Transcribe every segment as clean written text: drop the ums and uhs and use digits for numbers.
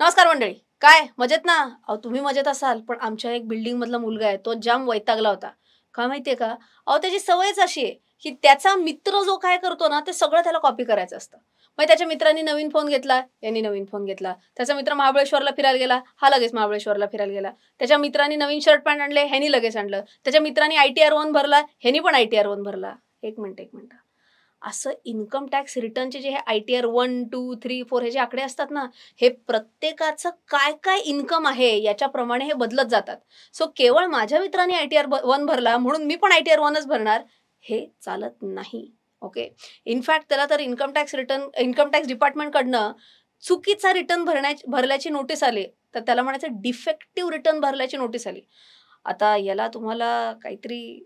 नमस्कार मंडळी. काय मजेत ना? अहो तुम्ही मजेत असाल, पण आमच्या एक बिल्डिंग मधला मुलगा आहे, तो जाम वैतागला होता. का माहितीये का? अहो त्याची सवयच अशी आहे, की त्याचा मित्र जो काय करतो ना, ते सगळं त्याला कॉपी करायचं असतं. मग त्याच्या मित्रांनी नवीन फोन घेतला, यांनी नवीन फोन घेतला. त्याचा मित्र महाबळेश्वरला फिरायला गेला, हा लगेच महाबळेश्वरला फिरायला गेला. त्याच्या मित्रांनी नवीन शर्ट पॅन्ट आणले, ह्यानी लगेच आणलं. त्याच्या मित्रांनी ITR-1 भरला, ह्यानी पण ITR-1 भरला. एक मिनिट. असं इन्कम टॅक्स रिटर्नचे जे हे ITR-1, 2, 3, 4 हे जे आकडे असतात ना, हे प्रत्येकाचं काय-काय इन्कम आहे याच्याप्रमाणे हे बदलत जातात. सो केवळ माझ्या मित्राने ITR-1 भरला म्हणून मी पण ITR-1च भरणार, हे चालत नाही. ओके. इनफॅक्ट त्याला तर इन्कम टॅक्स डिपार्टमेंटकडनं चुकीचा रिटर्न भरल्याची नोटीस आली. तर त्याला म्हणायचं डिफेक्टिव्ह रिटर्न भरल्याची नोटीस आली. आता याला तुम्हाला काहीतरी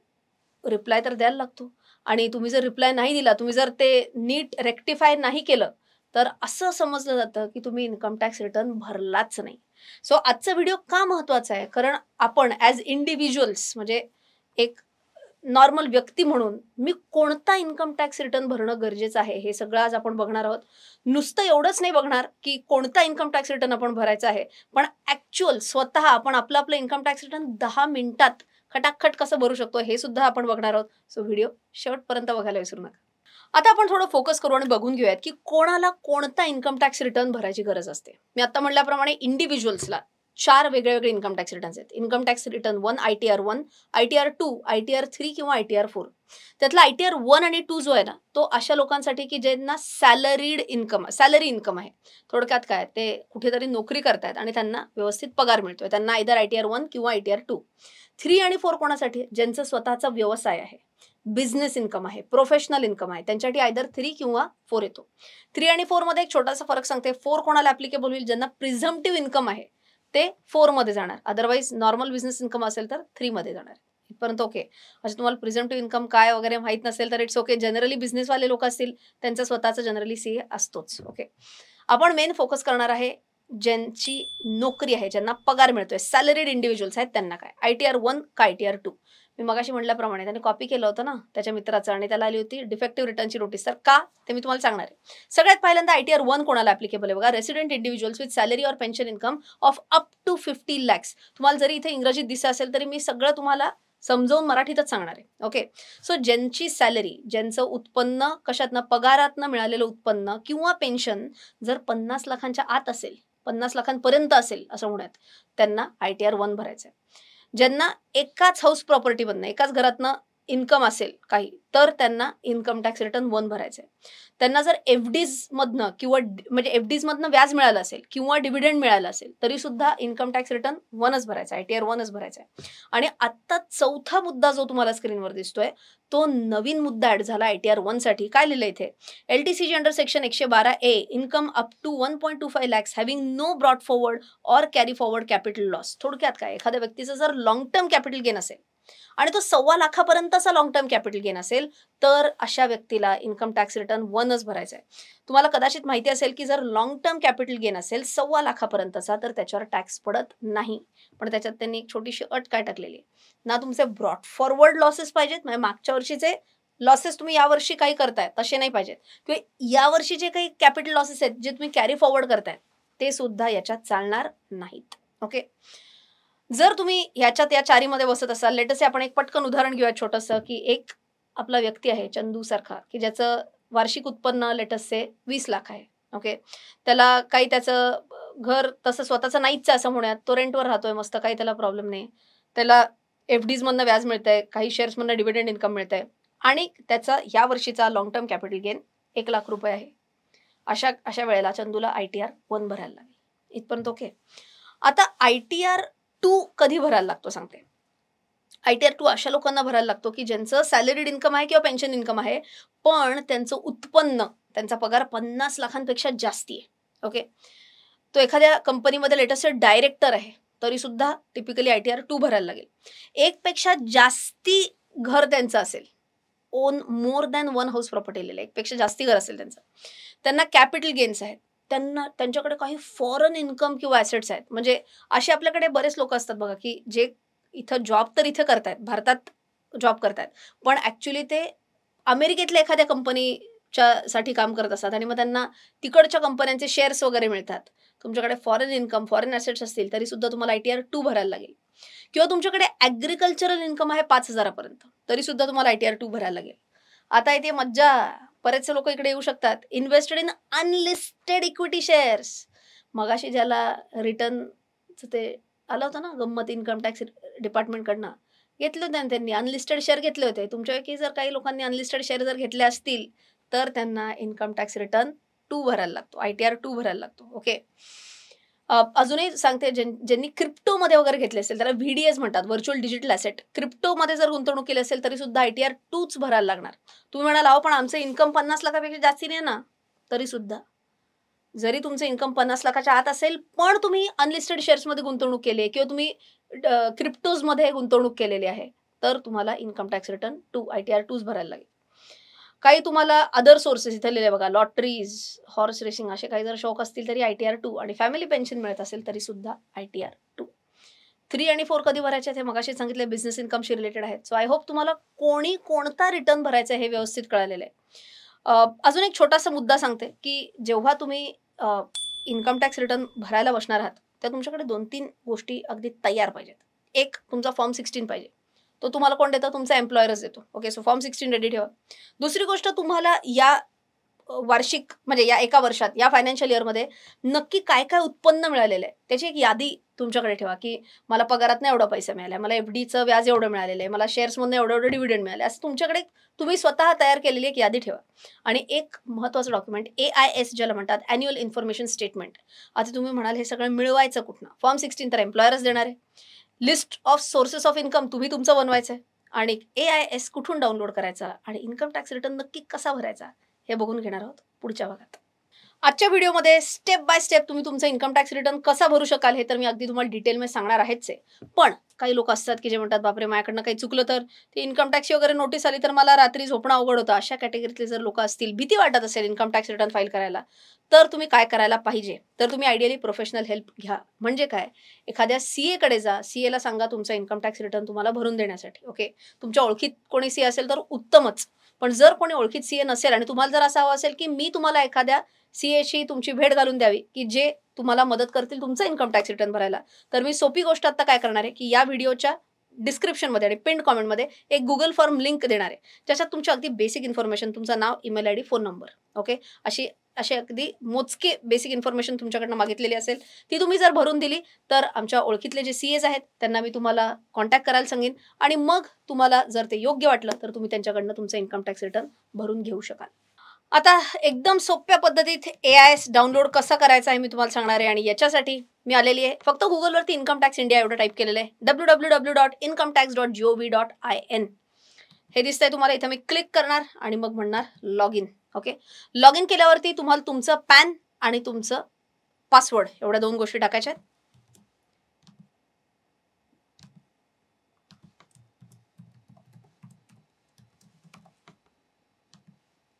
रिप्लाय तर द्यायला लागतो आणि तुम्ही जर रिप्लाय नाही दिला, तुम्ही जर ते नीट रेक्टिफाय नाही केलं, तर असं समजलं जातं, की तुम्ही इन्कम टॅक्स रिटर्न भरलाच नाही. सो आजचा व्हिडिओ का महत्त्वाचा आहे? कारण आपण ॲज इंडिव्हिज्युअल्स म्हणजे एक नॉर्मल व्यक्ती म्हणून मी कोणता इन्कम टॅक्स रिटर्न भरणं गरजेचं आहे, हे सगळं आज आपण बघणार आहोत. नुसतं एवढंच नाही बघणार, की कोणता इन्कम टॅक्स रिटर्न आपण भरायचा आहे, पण ॲक्चुअल स्वतः आपण आपलं इन्कम टॅक्स रिटर्न 10 मिनिटात खटाखट कसं भरू शकतो, हे सुद्धा आपण बघणार आहोत. सो व्हिडिओ शेवटपर्यंत बघायला विसरू नका. आता आपण थोडं फोकस करू आणि बघून घेऊयात, की कोणाला कोणता इन्कम टॅक्स रिटर्न भरायची गरज असते. मी आता म्हटल्याप्रमाणे इंडिव्हिज्युअल्सला 4 वेगळे इन्कम टॅक्स रिटर्न्स आहेत. Income tax return 1 ITR-1, ITR-2, ITR-3 किंवा ITR-4. त्यातला ITR-1 आणि 2 जो आहे ना, तो अशा लोकांसाठी की ज्यांना सॅलरी इन्कम आहे. थोडक्यात काय ते कुठेतरी नोकरी करतायत आणि त्यांना व्यवस्थित पगार मिळतोय. त्यांना आयदर ITR-1 किंवा ITR-2. 3 आणि 4 कोणासाठी? ज्यांचा स्वतःचा व्यवसाय आहे, बिझनेस इन्कम आहे, प्रोफेशनल इन्कम आहे, त्यांच्यासाठी आयदर 3 किंवा 4 येतो. 3 आणि 4 मध्ये एक छोटासा फरक सांगते. 4 कोणाला ॲप्लिकेबल होईल? ज्यांना प्रिझम्प्टिव्ह इन्कम आहे, ते 4 मध्ये जाणार. अदरवाईज नॉर्मल बिझनेस इन्कम असेल तर 3 मध्ये जाणार. इथपर्यंत ओके. म्हणजे तुम्हाला प्रिझम्प्टिव्ह इन्कम काय वगैरे माहीत नसेल तर इट्स ओके. जनरली बिझनेसवाले लोक असतील, त्यांचा स्वतःचा जनरली CA असतोच. ओके. आपण मेन फोकस करणार आहे ज्यांची नोकरी आहे, ज्यांना पगार मिळतोय, सॅलरीड इंडिव्हिज्युअल्स आहेत त्यांना काय? ITR-1 का ITR-2? मी मगाशी म्हटल्याप्रमाणे त्याने कॉपी केलं होतं ना त्याच्या मित्राचं आणि त्याला आली होती डिफेक्टिव्ह रिटर्नची नोटीस. तर का? ते मी तुम्हाला सांगणार आहे. सगळ्यात पहिल्यांदा ITR-1 कोणाला ॲप्लिकेबल आहे बघा. Resident individuals with salary or pension income of up to 50 lakhs. तुम्हाला जरी इथे इंग्रजीत दिसत असेल तरी मी सगळं तुम्हाला समजावून मराठीतच सांगणार आहे. ओके. सो ज्यांची सॅलरी, ज्यांचं उत्पन्न कशातनं, पगारातनं मिळालेलं उत्पन्न किंवा पेन्शन जर 50 लाखांच्या आत असेल, 50 लाखांपर्यंत असेल असं म्हणूयात, त्यांना ITR-1 भरायचं आहे. ज्यांना एकाच हाऊस प्रॉपर्टीमधनं, एकाच घरातनं इन्कम असेल काही, तर त्यांना इन्कम टॅक्स रिटर्न 1 भरायचं आहे. त्यांना जर एफ-डीजमधनं किंवा म्हणजे एफ-डीजमधनं व्याज मिळालं असेल किंवा डिव्हिडंड मिळालं असेल, तरीसुद्धा इन्कम टॅक्स रिटर्न 1च भरायचा आहे, ITR-1च भरायचा आहे. आणि आत्ता चौथा मुद्दा जो तुम्हाला स्क्रीनवर दिसतोय, तो नवीन मुद्दा ॲड झाला ITR-1 साठी. काय लिहिलंय इथे? LTCG under section 112A, income up to 1.25 lakhs having no brought forward or carry forward capital loss. थोडक्यात काय? एखाद्या व्यक्तीचं जर लाँग टर्म कॅपिटल गेन असेल आणि तो 1.25 लाखापर्यंतचा लाँग टर्म कॅपिटल गेन असेल, तर अशा व्यक्तीला इन्कम टॅक्स रिटर्न 1च भरायचा आहे. तुम्हाला कदाचित माहिती असेल की जर लाँग टर्म कॅपिटल गेन असेल 1.25 लाखापर्यंतचा, तर त्याच्यावर टॅक्स पडत नाही. पण त्याच्यात त्यांनी एक छोटीशी अट काय टाकलेली आहे ना, तुमचे ब्रॉट फॉरवर्ड लॉसेस पाहिजेत, म्हणजे मागच्या वर्षीचे लॉसेस तुम्ही यावर्षी काही करताय तसे नाही पाहिजेत, किंवा यावर्षी जे काही कॅपिटल लॉसेस आहेत जे तुम्ही कॅरी फॉरवर्ड करताय ते सुद्धा याच्यात चालणार नाहीत. ओके. जर तुम्ही ह्याच्यात या चारीमध्ये बसत असाल, लेट अस से आपण एक पटकन उदाहरण घेऊया छोटंसं, की एक आपला व्यक्ती आहे चंदू सारखा, की ज्याचं वार्षिक उत्पन्न लेट अस से 20 लाख आहे. ओके. त्याला काही त्याचं घर तसं स्वतःचं नाहीच आहे असं म्हणूयात, तो रेंटवर राहतोय मस्त, काही त्याला प्रॉब्लेम नाही. त्याला एफ-डीजमधनं व्याज मिळतंय, काही शेअर्समधनं डिव्हिडंड इन्कम मिळतंय आणि त्याचा या वर्षीचा लाँग टर्म कॅपिटल गेन ₹1,00,000 आहे. अशा वेळेला चंदूला ITR-1 भरायला लागेल. इथपर्यंत ओके. आता ITR-2 कधी भरायला लागतो सांगते. ITR-2 अशा लोकांना भरायला लागतो की ज्यांचं सॅलरीड इन्कम आहे किंवा पेन्शन इन्कम आहे, पण त्यांचं उत्पन्न, त्यांचा पगार 50 लाखांपेक्षा जास्ती आहे. ओके. तो एखाद्या कंपनीमध्ये लेट अस से डायरेक्टर आहे, तरीसुद्धा टिपिकली ITR-2 भरायला लागेल. एकपेक्षा जास्ती घर त्यांचं असेल, on more than 1 house property लिहिलं, एकपेक्षा जास्ती घर असेल त्यांचं, त्यांना कॅपिटल गेन्स आहेत, त्यांच्याकडे काही फॉरेन इन्कम किंवा ॲसेट्स आहेत. म्हणजे असे आपल्याकडे बरेच लोक असतात बघा, की जे इथं जॉब तर इथे करतायत, भारतात जॉब करतायत, पण ॲक्च्युअली ते अमेरिकेतल्या एखाद्या कंपनीच्या साठी काम करत असतात आणि मग त्यांना तिकडच्या कंपन्यांचे शेअर्स वगैरे मिळतात. तुमच्याकडे फॉरेन इन्कम, फॉरेन ॲसेट्स असतील तरी सुद्धा तुम्हाला ITR 2 भरायला लागेल. किंवा तुमच्याकडे ॲग्रीकल्चरल इन्कम आहे 5,000 पर्यंत तरी सुद्धा तुम्हाला ITR 2 भरायला लागेल. आता इथे मज्जा, बरेचसे लोक इकडे येऊ शकतात. Invested in unlisted equity shares. मगाशी ज्याला रिटर्नचं ते आलं होतं ना गंमत इन्कम टॅक्स डिपार्टमेंटकडनं, घेतले होते त्यांनी अनलिस्टेड शेअर घेतले होते. तुमच्यापैकी जर काही लोकांनी अनलिस्टेड शेअर जर घेतले असतील तर त्यांना इन्कम टॅक्स रिटर्न 2 भरायला लागतो, ITR 2 भरायला लागतो. ओके. अजूनही सांगते, ज्यांनी क्रिप्टोमध्ये वगैरे घेतले असेल त्याला VDS म्हणतात, व्हर्च्युअल डिजिटल ॲसेट. क्रिप्टोमध्ये जर गुंतवणूक केली असेल तरी सुद्धा ITR 2च भरायला लागणार. तुम्ही म्हणाल अहो पण आमचं इन्कम 50 लाखापेक्षा जास्ती नाही ना, तरी सुद्धा जरी तुमचं इन्कम 50 लाखाच्या आत असेल पण तुम्ही अनलिस्टेड शेअर्समध्ये गुंतवणूक केली आहे किंवा तुम्ही क्रिप्टोजमध्ये गुंतवणूक केलेली आहे तर तुम्हाला इन्कम टॅक्स रिटर्न 2 ITR 2च भरायला लागेल. काही तुम्हाला अदर सोर्सेस इथे लिहिले बघा, लॉटरीज, हॉर्स रेसिंग असे काही जर शौक असतील तरी ITR 2 आणि फॅमिली पेन्शन मिळत असेल तरी सुद्धा ITR 2. 3 आणि 4 कधी भरायचे हे मगाशी सांगितले, बिझनेस इन्कमशी रिलेटेड आहेत. सो आय होप तुम्हाला कोणता रिटर्न भरायचा हे व्यवस्थित कळालेलं आहे. अजून एक छोटासा मुद्दा सांगते की जेव्हा तुम्ही इन्कम टॅक्स रिटर्न भरायला बसणार आहात तर तुमच्याकडे 2-3 गोष्टी अगदी तयार पाहिजेत. एक, तुमचा फॉर्म 16 पाहिजे. तो तुम्हाला कोण देतं? तुमचा एम्प्लॉयरच देतो. ओके. सो फॉर्म 16 रेडी ठेवा. दुसरी गोष्ट, तुम्हाला या वार्षिक म्हणजे या एका वर्षात या फायनान्शियल इयरमध्ये नक्की काय काय उत्पन्न मिळालेलं आहे त्याची एक यादी तुमच्याकडे ठेवा की मला पगारातनं एवढा पैसा मिळाला, मला FDचं व्याज एवढं मिळालेलं आहे, मला शेअर्समधून एवढं डिव्हिडंड मिळाले, असं तुमच्याकडे तुम्ही स्वतः तयार केलेली एक यादी ठेवा. आणि एक महत्त्वाचं डॉक्युमेंट AIS ज्याला म्हणतात, ॲन्युअल इन्फॉर्मेशन स्टेटमेंट. आता तुम्ही म्हणाल हे सगळं मिळवायचं कुठनं? फॉर्म 16 तर एम्प्लॉयरच देणार आहे. List of sources of income तुम्ही तुमचं बनवायचं आहे आणि AIS कुठून डाउनलोड करायचा आणि इन्कम टॅक्स रिटर्न नक्की कसा भरायचा हे बघून घेणार आहोत पुढच्या भागात. आजच्या व्हिडिओमध्ये स्टेप बाय स्टेप तुम्ही तुमचा इन्कम टॅक्स रिटर्न कसा भरू शकाल हे तर मी अगदी तुम्हाला डिटेलमध्ये सांगणार आहेच आहे. पण काही लोक असतात की जे म्हणतात बापरे माझ्याकडनं काही चुकलं तर, ते इन्कम टॅक्सची वगैरे नोटीस आली तर मला रात्री झोपणं अवघड होतं, अशा कॅटेगरीतले जर लोक असतील, भीती वाटत असेल इन्कम टॅक्स रिटर्न फाईल करायला, तर तुम्ही काय करायला पाहिजे? तर तुम्ही आयडियली प्रोफेशनल हेल्प घ्या. म्हणजे काय, एखाद्या CA कडे जा, CA ला सांगा तुमचा इन्कम टॅक्स रिटर्न तुम्हाला भरून देण्यासाठी. ओके. तुमच्या ओळखीत कोणी CA असेल तर उत्तमच. पण जर कोणी ओळखीत CA नसेल आणि तुम्हाला जर असं हवं असेल की मी तुम्हाला एखाद्या CAशी तुमची भेट घालून द्यावी की जे तुम्हाला मदत करतील तुमचा इन्कम टॅक्स रिटर्न भरायला, तर मी सोपी गोष्ट आता काय करणार आहे की या व्हिडिओच्या डिस्क्रिप्शनमध्ये आणि पिन कॉमेंटमध्ये एक गुगल फॉर्म लिंक देणार आहे, ज्याच्यात तुमची अगदी बेसिक इन्फॉर्मेशन, तुमचं नाव, email ID, phone number, okay, अशी अगदी मोजके बेसिक इन्फॉर्मेशन तुमच्याकडनं मागितलेली असेल, ती तुम्ही जर भरून दिली तर आमच्या ओळखीतले जे CAs आहेत त्यांना मी तुम्हाला कॉन्टॅक्ट करायला सांगेन आणि मग तुम्हाला जर ते योग्य वाटलं तर तुम्ही त्यांच्याकडनं तुमचं इन्कम टॅक्स रिटर्न भरून घेऊ शकाल. आता एकदम सोप्या पद्धतीत AIS डाउनलोड कसा करायचा आहे मी तुम्हाला सांगणार आहे आणि याच्यासाठी मी आलेली आहे. फक्त गुगलवरती इन्कम टॅक्स इंडिया एवढं टाईप केलेलं आहे, www.incometax.gov.in. हे दिसतंय तुम्हाला, इथं मी क्लिक करणार आणि मग म्हणणार log in. Okay. Log in केल्यावरती तुम्हाला तुमचं पॅन आणि तुमचं पासवर्ड एवढ्या 2 गोष्टी टाकायच्या आहेत.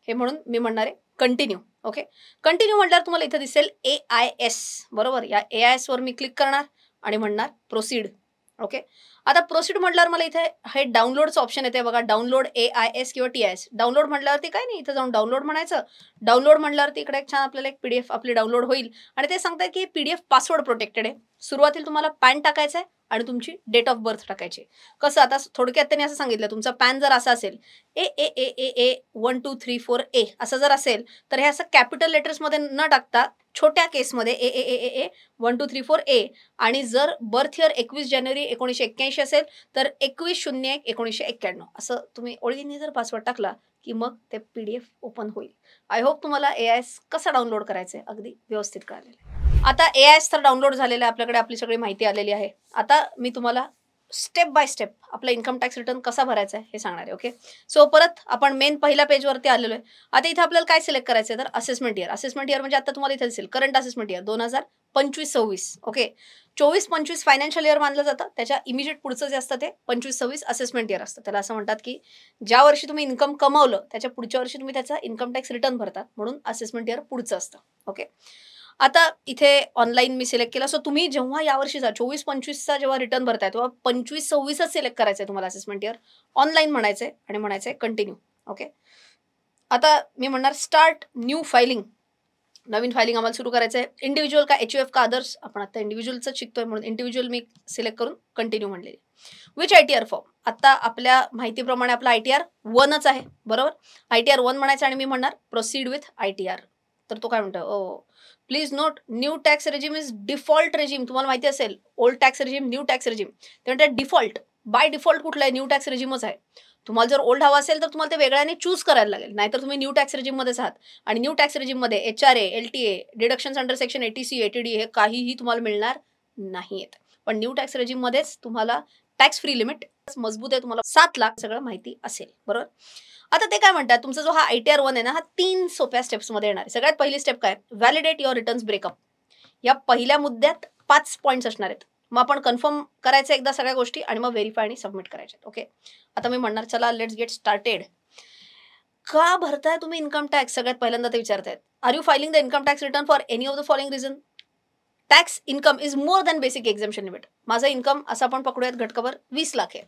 हे म्हणून मी म्हणणार आहे कंटिन्यू. ओके. कंटिन्यू म्हटल्यावर तुम्हाला इथं दिसेल AIS, बरोबर. या AIS वर मी क्लिक करणार आणि म्हणणार प्रोसीड. ओके. आता प्रोसीड म्हटल्यावर मला इथे हे डाउनलोडचं ऑप्शन येते बघा, डाउनलोड AIS किंवा TIS. डाउनलोड म्हटल्यावरती काय नाही, इथं जाऊन डाउनलोड म्हणायचं. डाउनलोड म्हटल्यावरती इकडे एक छान आपल्याला एक PDF आपली डाउनलोड होईल आणि ते सांगतात की PDF पासवर्ड प्रोटेक्टेड आहे. सुरुवातीला तुम्हाला पॅन टाकायचं आहे आणि तुमची डेट ऑफ बर्थ टाकायची. कसं, आता थोडक्यात त्यांनी असं सांगितलं, तुमचा पॅन जर असा असेल AAAAA 1234A असं जर असेल तर हे असं कॅपिटल लेटर्समध्ये न टाकता छोट्या केसमध्ये AAAAA 1234A आणि जर बर्थ इयर 21 जानेवारी 1981 असेल तर 21/01/1991 असं तुम्ही ओळीने जर पासवर्ड टाकला की मग ते PDF ओपन होईल. आय होप तुम्हाला AIS कसा डाउनलोड करायचं आहे अगदी व्यवस्थित कळालेलं आहे. आता AIS तर डाउनलोड झालेलं आहे, आपल्याकडे आपली सगळी माहिती आलेली आहे. आता मी तुम्हाला स्टेप बाय स्टेप आपला इन्कम टॅक्स रिटर्न कसा भरायचा आहे हे सांगणार आहे. ओके. सो परत आपण मेन पहिल्या पेजवरती आलेलो आहे. आता इथे आपल्याला काय सिलेक्ट करायचं आहे तर असेसमेंट इयर. असेसमेंट इयर म्हणजे आता तुम्हाला इथे दिसेल current assessment year 2025-26. Okay. 24-25 financial year मानलं जातं, त्याच्या इमिजिएट पुढचं जे असतं ते 25-26 असेसमेंट इयर असतं. त्याला असं म्हणतात की ज्या वर्षी तुम्ही इन्कम कमावलं त्याच्या पुढच्या वर्षी तुम्ही त्याचा इन्कम टॅक्स रिटर्न भरतात, म्हणून असेसमेंट इयर पुढचं असतं. ओके. आता इथे ऑनलाईन मी सिलेक्ट केलं. सो तुम्ही जेव्हा यावर्षीचा 24-25चा जेव्हा रिटर्न भरताय तेव्हा 25-26च सिलेक्ट करायचं आहे तुम्हाला असेसमेंट इयर. ऑनलाईन म्हणायचं आहे आणि म्हणायचं आहे कंटिन्यू. ओके. आता मी म्हणणार स्टार्ट न्यू फायलिंग. नवीन फायलिंग आम्हाला सुरू करायचं आहे. इंडिव्हिज्युअल का HUF का अदर्स, आपण आता इंडिव्हिज्युअलच शिकतोय म्हणून इंडिव्हिज्युअल मी सिलेक्ट करून कंटिन्यू म्हणलेली. विच ITR फॉर्म, आता आपल्या माहितीप्रमाणे आपला ITR 1च आहे, बरोबर. ITR 1 म्हणायचं आणि मी म्हणणार प्रोसीड विथ ITR. तर तो काय म्हणतो, please note new tax regime is default regime. तुम्हाला माहिती असेल old tax regime, new tax regime. ते म्हणतात डिफॉल्ट, बाय डिफॉल्ट कुठला आहे, न्यू टॅक्स रेजिमच आहे. तुम्हाला जर ओल्ड हवा असेल तर तुम्हाला ते वेगळ्याने चूज करायला लागेल, नाहीतर तुम्ही न्यू टॅक्स रेजिममध्येच आहात. आणि न्यू टॅक्स रेजिममध्ये HRA, LTA, deductions under section 80C, 80D हे काहीही तुम्हाला मिळणार नाहीत. पण न्यू टॅक्स रेजिममध्येच तुम्हाला टॅक्स फ्री लिमिट मजबूत आहे, तुम्हाला 7 लाख सगळं माहिती असेल, बरोबर. आता ते काय म्हणतात, तुमचा जो हा ITR 1 आहे ना, हा 3 सोप्या स्टेप्समध्ये येणार आहे. सगळ्यात पहिली स्टेप काय, व्हॅलिडेट युअर रिटर्न्स ब्रेकअप. या पहिल्या मुद्द्यात 5 पॉईंट्स असणार आहेत. मग आपण कन्फर्म करायचं एकदा सगळ्या गोष्टी आणि मग व्हेरीफाय आणि सबमिट करायचे. ओके, आता मी म्हणणार चला लेट्स गेट स्टार्टेड. का भरताय तुम्ही इन्कम टॅक्स, सगळ्यात पहिल्यांदा ते विचारतायत. Are you filing the income tax return for any of the following reason. Tax income is more than basic exemption limit. माझं इन्कम असं आपण पकडूयात घटकावर 20 लाख आहे.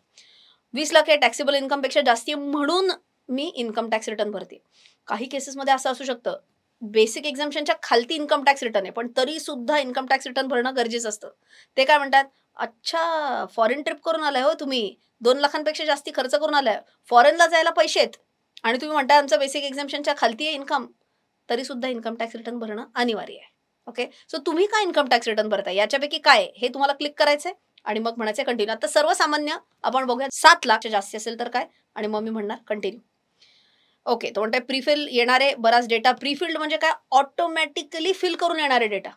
20 लाख आहे, टॅक्सेबल इन्कमपेक्षा जास्ती आहे म्हणून मी इन्कम टॅक्स रिटर्न भरते. काही केसेसमध्ये असं असू शकतं, बेसिक एक्झम्पशनच्या खालती इन्कम टॅक्स रिटर्न आहे, पण तरी सुद्धा इन्कम टॅक्स रिटर्न भरणं गरजेचं असतं. ते काय म्हणतात, अच्छा फॉरेन ट्रिप करून आलाय हो तुम्ही, 2 लाखांपेक्षा जास्ती खर्च करून आलाय, फॉरेनला जायला पैसे आहेत आणि तुम्ही म्हणताय आमचं बेसिक एक्झम्पशनच्या खालती आहे इन्कम, तरी सुद्धा इन्कम टॅक्स रिटर्न भरणं अनिवार्य आहे. ओके, सो तुम्ही काय इन्कम टॅक्स रिटर्न भरताय, याच्यापैकी काय हे तुम्हाला क्लिक करायचंय आणि मग म्हणायचं कंटिन्यू. आता सर्वसामान्य आपण बघूया, 7 लाख जास्ती असेल तर काय, आणि मग मी म्हणणार कंटिन्यू. ओके, तो म्हणताय प्रीफिल येणारे बराच डेटा. प्रीफिल्ड म्हणजे काय, ऑटोमॅटिकली फिल करून येणारे डेटा.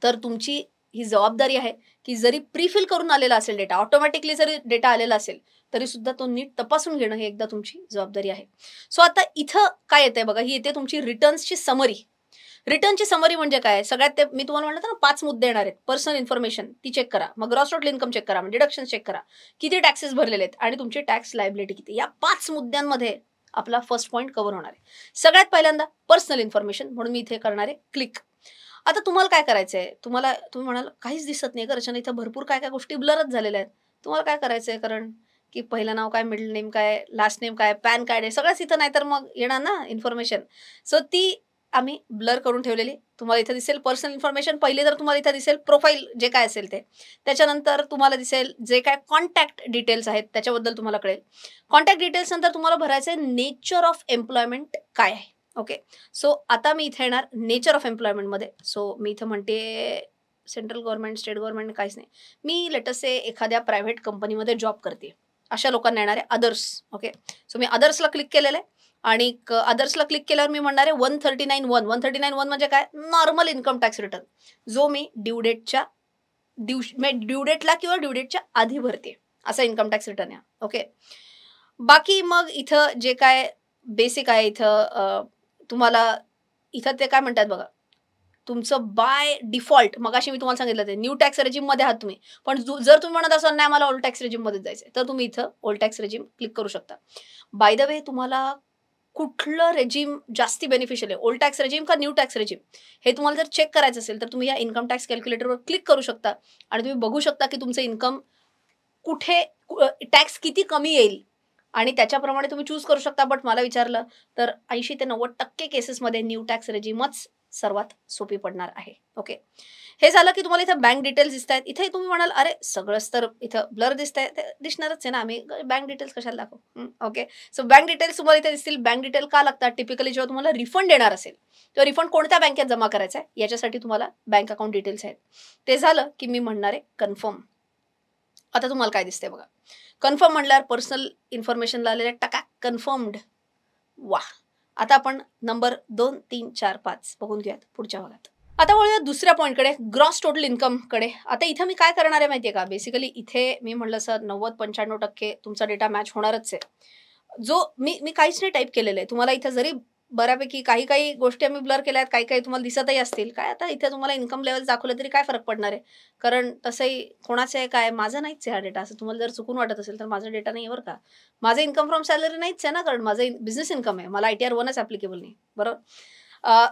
तर तुमची ही जबाबदारी आहे की जरी प्रीफिल करून आलेला असेल डेटा, ऑटोमॅटिकली जरी डेटा आलेला असेल तरी सुद्धा तो नीट तपासून घेणं ही एकदा तुमची जबाबदारी आहे. सो आता इथं काय येतंय बघा, ही येते तुमची रिटर्न्सची समरी. रिटर्नची समरी म्हणजे काय, सगळ्यात ते मी तुम्हाला म्हणलं ना 5 मुद्दे येणार आहेत. पर्सनल इन्फॉर्मेशन ती चेक करा, मग ग्रॉस टोटल इन्कम चेक करा, मग डिडक्शन चेक करा, किती टॅक्सेस भरलेले आहेत आणि तुमची टॅक्स लायबिलिटी किती. या 5 मुद्द्यांमध्ये आपला फर्स्ट पॉईंट कव्हर होणार आहे. सगळ्यात पहिल्यांदा पर्सनल इन्फॉर्मेशन, म्हणून मी इथे करणार आहे क्लिक. आता तुम्हाला काय करायचंय, तुम्ही म्हणाल काहीच दिसत नाही, रचना इथं भरपूर काय काय गोष्टी ब्लरच झालेल्या आहेत. तुम्हाला काय करायचंय, कारण की पहिलं नाव काय, मिडल नेम काय, लास्ट नेम काय, पॅन कार्ड आहे, सगळंच इथं नाही तर मग येणार ना इन्फॉर्मेशन. सो ती आम्ही ब्लर करून ठेवलेली. तुम्हाला इथं दिसेल पर्सनल इन्फॉर्मेशन, पहिले तर तुम्हाला इथं दिसेल प्रोफाईल जे काय असेल ते, त्याच्यानंतर तुम्हाला दिसेल जे काय कॉन्टॅक्ट डिटेल्स आहेत त्याच्याबद्दल तुम्हाला कळेल. कॉन्टॅक्ट डिटेल्स नंतर तुम्हाला भरायचं आहे नेचर ऑफ एम्प्लॉयमेंट काय आहे. ओके, सो आता मी इथे येणार नेचर ऑफ एम्प्लॉयमेंटमध्ये. सो मी इथं म्हणते सेंट्रल गव्हर्नमेंट, स्टेट गव्हर्नमेंट काहीच नाही, मी लेटस एखाद्या प्रायव्हेट कंपनीमध्ये जॉब करते, अशा लोकांना येणार आहे अदर्स. ओके, सो मी अदर्सला क्लिक केलेलं आहे आणि अदर्सला क्लिक केल्यावर मी म्हणणार आहे 139(1). 139(1) म्हणजे काय, नॉर्मल इन्कम टॅक्स रिटर्न, जो मी ड्यू डेटच्या ड्यू डेटला किंवा ड्यू डेटच्या आधी भरते, असा इन्कम टॅक्स रिटर्न आहे. ओके, बाकी मग इथं जे काय बेसिक आहे, इथं तुम्हाला इथं ते काय म्हणतात बघा, तुमचं बाय डिफॉल्ट, मगाशी मी तुम्हाला सांगितलं ते न्यू टॅक्स रेजिममध्ये आहात तुम्ही, पण जर तुम्ही म्हणत असाल नाही मला ओल्ड टॅक्स रेजिममध्ये जायचं तर तुम्ही इथं ओल्ड टॅक्स रेजिम क्लिक करू शकता. बाय द वे, तुम्हाला कुठलं रेजिम जास्ती बेनिफिशियल आहे, ओल्ड टॅक्स रेजिम का न्यू टॅक्स रेजिम, हे तुम्हाला जर चेक करायचं असेल तर तुम्ही या इन्कम टॅक्स कॅल्क्युलेटरवर क्लिक करू शकता आणि तुम्ही बघू शकता की तुमचं इन्कम कुठे, टॅक्स किती कमी येईल आणि त्याच्याप्रमाणे तुम्ही चूज करू शकता. बट मला विचारलं तर 80 ते 90% केसेसमध्ये न्यू टॅक्स रेजिमच सर्वात सोपी पडणार आहे. ओके, हे झालं की तुम्हाला इथं बँक डिटेल्स दिसत आहेत. इथे तुम्ही म्हणाल अरे सगळंच तर इथं ब्लर दिसत आहे, ते दिसणारच आहे ना, आम्ही बँक डिटेल्स कशाला दाखवू. ओके, सो बँक डिटेल्स तुम्हाला इथे दिसतील. बँक डिटेल का लागतात, टिपिकली जेव्हा तुम्हाला रिफंड येणार असेल तेव्हा रिफंड कोणत्या बँकेत जमा करायचा आहे याच्यासाठी तुम्हाला बँक अकाउंट डिटेल्स आहेत. ते झालं की मी म्हणणार आहे कन्फर्म. आता तुम्हाला काय दिसतंय बघा, कन्फर्म म्हणल्यावर पर्सनल इन्फॉर्मेशनला आलेल्या टका कन्फर्म्ड. वा, आता आपण नंबर 2, 3, 4, 5 बघून घेऊयात पुढच्या भागात. आता वळूया दुसऱ्या पॉईंटकडे, ग्रॉस टोटल इन्कमकडे. आता इथं मी काय करणार आहे माहिती आहे का, बेसिकली इथे मी म्हटलं सर 90-95% तुमचा डेटा मॅच होणारच आहे. जो मी काहीच नाही टाईप केलेलं आहे. तुम्हाला इथं जरी बऱ्यापैकी काही गोष्टी आम्ही ब्लर केल्या आहेत, काही तुम्हाला दिसतही असतील. काय आता इथे तुम्हाला इन्कम लेवल दाखवलं तरी काय फरक पडणार आहे, कारण तसंही कोणाचं आहे काय, माझं नाहीच आहे हा डेटा. असं तुम्हाला जर चुकून वाटत असेल तर माझा डेटा नाही आहे बरं का. माझं इन्कम फ्रॉम सॅलरी नाहीच आहे ना, कारण माझं बिझनेस इन्कम आहे, मला ITR 1च ॲप्लिकेबल नाही, बरोबर.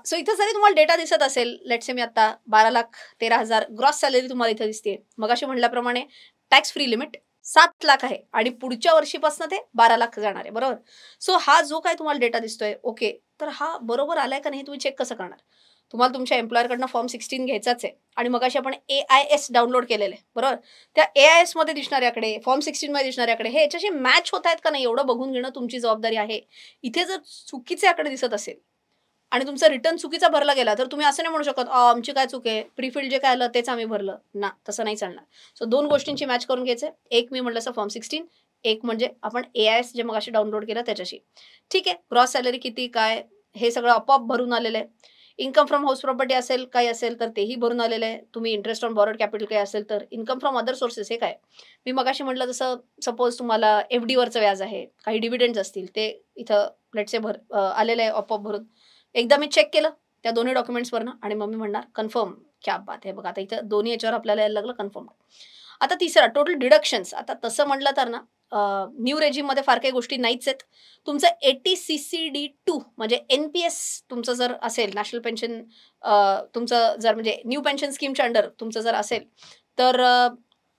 सो इथं जरी तुम्हाला डेटा दिसत असेल, लेट्स से मी आता 12,13,000 ग्रॉस सॅलरी तुम्हाला इथं दिसते. मगाशी म्हटल्याप्रमाणे टॅक्स फ्री लिमिट 7 लाख आहे आणि पुढच्या वर्षीपासून ते 12 लाख जाणार आहे, बरोबर. सो हा जो काय तुम्हाला डेटा दिसतोय, ओके, तर हा बरोबर आलाय का नाही तुम्ही चेक कसं करणार. तुम्हाला तुमच्या एम्प्लॉयरकडनं फॉर्म 16 घ्यायचाच आहे आणि मगाशी आपण AIS डाउनलोड केलेलं आहे, बरोबर? त्या AIS मध्ये दिसणाऱ्याकडे, फॉर्म 16 मध्ये दिसणाऱ्याकडे हे याच्याशी मॅच होत आहेत का नाही एवढं बघून घेणं तुमची जबाबदारी आहे. इथे जर चुकीचे आकडे दिसत असेल आणि तुमचा रिटर्न चुकीचा भरला गेला तर तुम्ही असं नाही म्हणू शकत आमची काय चूक आहे, प्रीफिल्ड जे काय आलं तेच आम्ही भरलं ना, तसं नाही चालणार. सो 2 गोष्टींची मॅच करून घ्यायचं. एक मी म्हटलं असं फॉर्म 16, एक म्हणजे आपण AIS जे मगाशी डाउनलोड केलं त्याच्याशी. ठीक आहे, ग्रॉस सॅलरी किती काय हे सगळं आपोआप भरून आलेलं आहे. इन्कम फ्रॉम हाऊस प्रॉपर्टी असेल काही असेल तर तेही भरून आलेलं आहे. तुम्ही इंटरेस्ट ऑन बॉरोड कॅपिटल काही असेल तर. इन्कम फ्रॉम अदर सोर्सेस हे काय? मी मगाशी म्हटलं जसं सपोज तुम्हाला FD वरचं व्याज आहे, काही डिव्हिडंड्स असतील ते इथं लेट्स से आलेलं आहे आपोआप भरून. एकदा मी चेक केलं त्या दोन्ही डॉक्युमेंट्सवरनं आणि मग मी म्हणणार कन्फर्म, क्या बात आहे. बघा आता इथं दोन्ही याच्यावर आपल्याला यायला लागलं कन्फर्म. आता तिसरा टोटल डिडक्शन्स. आता तसं म्हटलं तर ना न्यू रेजिममध्ये फार काही गोष्टी नाहीच आहेत. तुमचं 80CCD2 म्हणजे NPS तुमचं जर असेल, नॅशनल पेन्शन तुमचं जर म्हणजे न्यू पेन्शन स्कीमच्या अंडर तुमचं जर असेल तर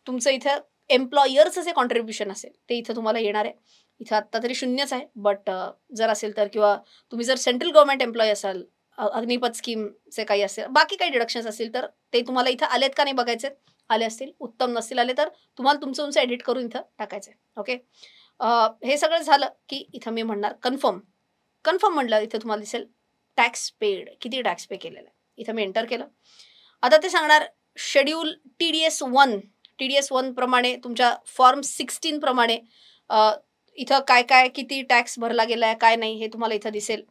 तुमचं इथं एम्प्लॉयर्सचं जे कॉन्ट्रिब्युशन असेल ते इथं तुम्हाला येणार आहे. इथं आत्ता तरी शून्यच आहे, बट जर असेल तर किंवा तुम्ही जर सेंट्रल गव्हर्नमेंट एम्प्लॉय असाल, अग्निपथ स्कीमचे काही असेल, बाकी काही डिडक्शन्स असतील तर ते तुम्हाला इथं आलेत का नाही बघायचे. आले असतील उत्तम, नसतील आले तर तुम्हाला तुमचं एडिट करून इथं टाकायचं आहे. ओके, हे सगळं झालं की इथं मी म्हणणार कन्फर्म. कन्फर्म म्हटलं इथं तुम्हाला दिसेल टॅक्स पेड, किती टॅक्स पे केलेला आहे. इथं मी एंटर केलं. आता ते सांगणार शेड्यूल TDS1 प्रमाणे तुमच्या फॉर्म 16 प्रमाणे इथं काय काय किती टॅक्स भरला गेला आहे काय नाही हे तुम्हाला इथं दिसेल.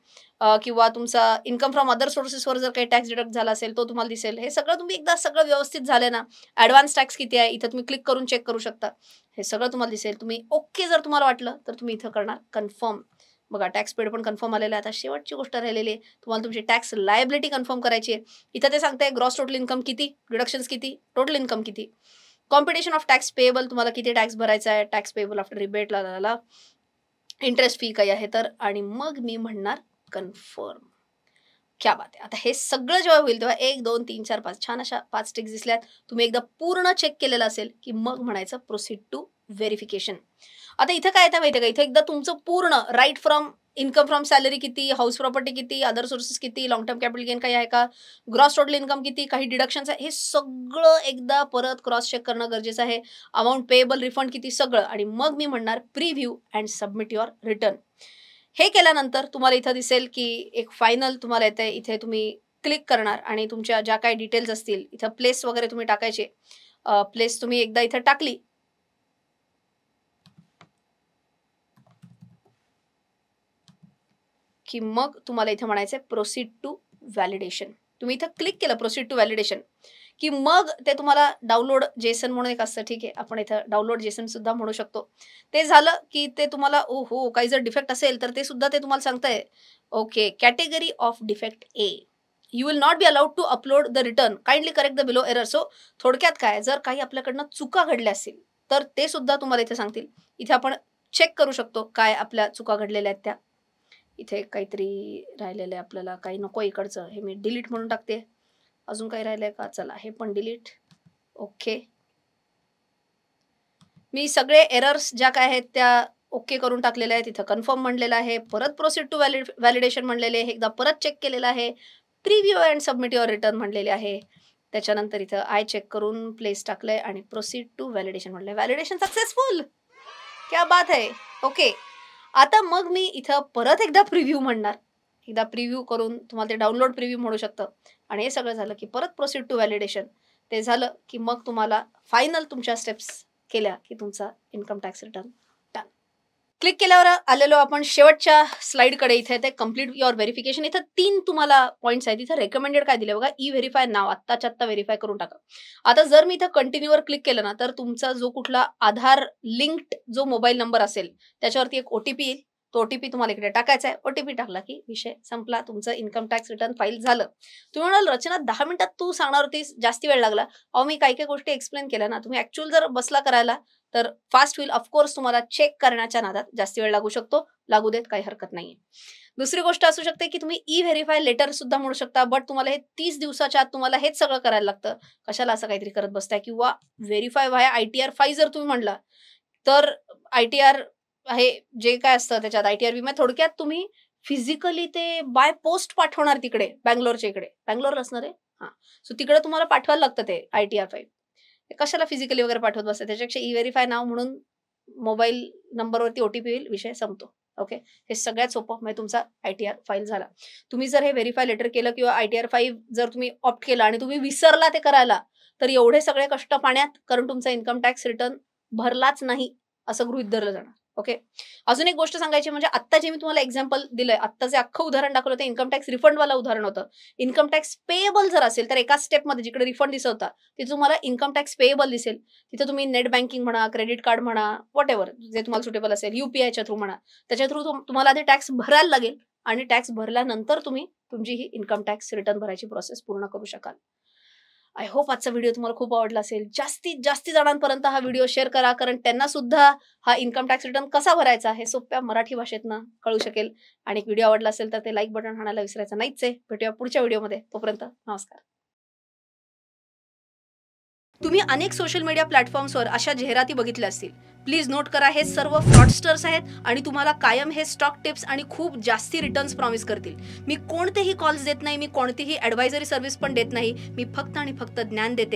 किंवा तुमचा इन्कम फ्रॉम अदर सोर्सेसवर जर काही टॅक्स डिडक्ट झाला असेल तो तुम्हाला दिसेल. हे सगळं तुम्ही एकदा सगळं व्यवस्थित झालं ना, ॲडव्हान्स टॅक्स किती आहे इथं तुम्ही क्लिक करून चेक करू शकता. हे सगळं तुम्हाला दिसेल. तुम्ही ओके जर तुम्हाला वाटलं तर तुम्ही इथं करणार कन्फर्म. बघा टॅक्स पेड पण कन्फर्म आलेलं आहे. आता शेवटची गोष्ट राहिलेली आहे, तुम्हाला तुमची टॅक्स लायबिलिटी कन्फर्म करायची आहे. इथं ते सांगतंय ग्रॉस टोटल इन्कम किती, डिडक्शन्स किती, टोटल इन्कम किती, कॉम्पिटिशन ऑफ टॅक्स पेएबल तुम्हाला किती टॅक्स भरायचा आहे, टॅक्स पेएबल आफ्टर रिबेटला इंटरेस्ट फी काही आहे तर, आणि मग मी म्हणणार कन्फर्म. क्या बात आहे. आता हे सगळं जेव्हा होईल तेव्हा 1 2 3 4 5 छान अशा 5 टिक दिसल्यात. तुम्ही एकदा पूर्ण चेक केलेलं असेल की मग म्हणायचं प्रोसीड टू व्हेरिफिकेशन. आता इथं काय येतं माहिती आहे का, इथं एकदा तुमचं पूर्ण right from income from salary किती, हाऊस प्रॉपर्टी किती, अदर सोर्सेस किती, लॉंग टर्म कॅपिटल गेन काही आहे का, ग्रॉस टोटल इन्कम किती, काही डिडक्शन्स आहे, हे सगळं एकदा परत क्रॉस चेक करणं गरजेचं आहे. अमाऊंट पेएबल, रिफंड किती, सगळं. आणि मग मी म्हणणार preview and submit your return. हे केल्यानंतर तुम्हाला इथं दिसेल की एक फायनल तुम्हाला येते. इथे तुम्ही क्लिक करणार आणि तुमच्या ज्या काही डिटेल्स असतील इथं प्लेस वगैरे तुम्ही टाकायचे. प्लेस तुम्ही एकदा इथं टाकली की मग तुम्हाला इथं म्हणायचं आहे प्रोसीड टू व्हॅलिडेशन. तुम्ही इथं क्लिक केलं प्रोसीड टू व्हॅलिडेशन की मग ते तुम्हाला डाउनलोड जेसन म्हणून एक असतं. ठीक आहे, आपण इथं डाउनलोड जेसन सुद्धा म्हणू शकतो. ते झालं की ते तुम्हाला ओहो काही जर डिफेक्ट असेल तर ते सुद्धा ते तुम्हाला सांगतंय. Okay, category of defect A, you will not be allowed to upload the return, kindly correct the below error. So थोडक्यात काय, जर काही आपल्याकडनं चुका घडल्या असतील तर ते सुद्धा तुम्हाला इथे सांगतील. इथे आपण चेक करू शकतो काय आपल्या चुका घडलेल्या आहेत त्या. इथे काहीतरी राहिलेलं आहे आपल्याला, काही नको इकडचं, हे मी डिलीट म्हणून टाकते. अजून काही राहिलंय का, चला हे पण डिलीट. ओके, मी सगळे एरर्स ज्या काय आहेत त्या ओके करून टाकलेल्या आहेत. इथं कन्फर्म म्हणलेलं आहे, परत प्रोसीड टू व्हॅलिडेशन म्हणलेले आहे, एकदा परत चेक केलेलं आहे, preview and submit your return म्हणलेले आहे. त्याच्यानंतर इथं आय चेक करून प्लेस टाकलंय आणि प्रोसीड टू व्हॅलिडेशन म्हणलंय. व्हॅलिडेशन सक्सेसफुल, क्या बात आहे. ओके, आता मग मी इथं परत एकदा प्रिव्ह्यू म्हणणार. एकदा प्रिव्ह्यू करून तुम्हाला ते डाउनलोड प्रिव्ह्यू म्हणू शकतं. आणि हे सगळं झालं की परत प्रोसीड टू व्हॅलिडेशन. ते झालं की मग तुम्हाला फायनल तुमच्या स्टेप्स केल्या की तुमचा income tax return done. Click केल्यावर आलेलो आपण शेवटच्या स्लाइडकडे. इथे ते कम्प्लीट युअर व्हेरिफिकेशन. इथं 3 तुम्हाला पॉईंट्स आहेत. इथं रेकमेंडेड काय दिले बघा, ई व्हेरीफाय नाव, आत्ताच्या आत्ता व्हेरीफाय करून टाका. आता जर मी इथं कंटिन्यूवर क्लिक केलं ना तर तुमचा जो कुठला आधार लिंक्ड जो मोबाईल नंबर असेल त्याच्यावरती एक OTP येईल. तो OTP तुम्हाला इकडे टाकायचा आहे. OTP टाकला की विषय संपला, तुमचं इन्कम टॅक्स रिटर्न फाईल झालं. तुम्ही म्हणाल रचना 10 मिनिटात तू सांगणार होतीस, जास्ती वेळ लागला. अहो मी काही काही गोष्टी एक्सप्लेन केल्या ना, तुम्ही ऍक्च्युअल जर बसला करायला तर फास्ट होईल. ऑफकोर्स तुम्हाला चेक करण्याच्या नादात जास्ती वेळ लागू शकतो, लागू देत, काही हरकत नाहीये. दुसरी गोष्ट असू शकते की तुम्ही ई व्हेरीफाय लेटर सुद्धा म्हणू शकता, बट तुम्हाला हे 30 दिवसाच्या आत तुम्हाला हेच सगळं करायला लागतं. कशाला असं काहीतरी करत बसताय. किंवा व्हेरीफाय व्हाया ITR 5 जर तुम्ही म्हणला तर ITR आहे जे काय असतं त्याच्यात ITR विमा, थोडक्यात तुम्ही फिजिकली ते बाय पोस्ट पाठवणार तिकडे, बँगलोरच्या इकडे. बँगलोरला असणार आहे? हां. सो तिकडे तुम्हाला पाठवायला लागतं ते ITR-5. कशाला फिजिकली वगैरे पाठवत बसता? त्याच्यापेक्षा ई-व्हेरिफाय नाव म्हणून मोबाईल नंबरवरती OTP येईल, विषय संपतो. ओके. हे सगळ्यात सोपं म्हणजे तुमचा ITR फाईल झाला. तुम्ही जर हे व्हेरिफाय लेटर केलं किंवा ITR-5 जर तुम्ही ऑप्ट केला आणि तुम्ही विसरला ते करायला, तर एवढे सगळे कष्ट पाण्यात, कारण तुमचा इन्कम टॅक्स रिटर्न भरलाच नाही, असं गृहीत धरलं जाणार. ओके. अजून एक गोष्ट सांगायची म्हणजे आत्ता जे मी तुम्हाला एक्झाम्पल दिलंय, आत्ता जे अख्खं उदाहरण दाखवलं ते इन्कम टॅक्स रिफंडवाला उदाहरण होतं. इन्कम टॅक्स पेएबल जर असेल, तर एका स्टेपमध्ये जिकडे रिफंड दिसत होता, तिथे तुम्हाला इन्कम टॅक्स पेएबल दिसेल. तिथे तुम्ही नेट बँकिंग म्हणा, क्रेडिट कार्ड म्हणा, व्हॉटएव्हर जे तुम्हाला सुटेबल असेल, UPIच्या थ्रू म्हणा, त्याच्या थ्रू तुम्हाला आधी टॅक्स भरायला लागेल आणि टॅक्स भरल्यानंतर तुम्ही तुमची ही इन्कम टॅक्स रिटर्न भरायची प्रोसेस पूर्ण करू शकाल. आय होप आजचा व्हिडिओ तुम्हाला खूप आवडला असेल. जास्तीत जास्त जणांपर्यंत हा व्हिडिओ शेअर करा, कारण त्यांना सुद्धा हा इन्कम टॅक्स रिटर्न कसा भरायचा हे सोप्या मराठी भाषेतनं कळू शकेल. आणि एक व्हिडिओ आवडला असेल तर ते लाईक बटन हाणायला विसरायचं नाहीच आहे. भेटूया पुढच्या व्हिडिओमध्ये. तोपर्यंत नमस्कार. तुम्ही अनेक सोशल मीडिया प्लॅटफॉर्म्सवर अशा जाहिराती बघितल्या असतील. प्लीज नोट करा, हे सर्व फ्रॉडस्टर्स आहेत आणि तुम्हाला कायम हे स्टॉक टिप्स आणि खूप जास्ती रिटर्न्स प्रॉमिस करतील. मी कोणतेही कॉल्स देत नाही, मी कोणतीही ॲडवायझरी सर्व्हिस पण देत नाही. मी फक्त आणि फक्त ज्ञान देते.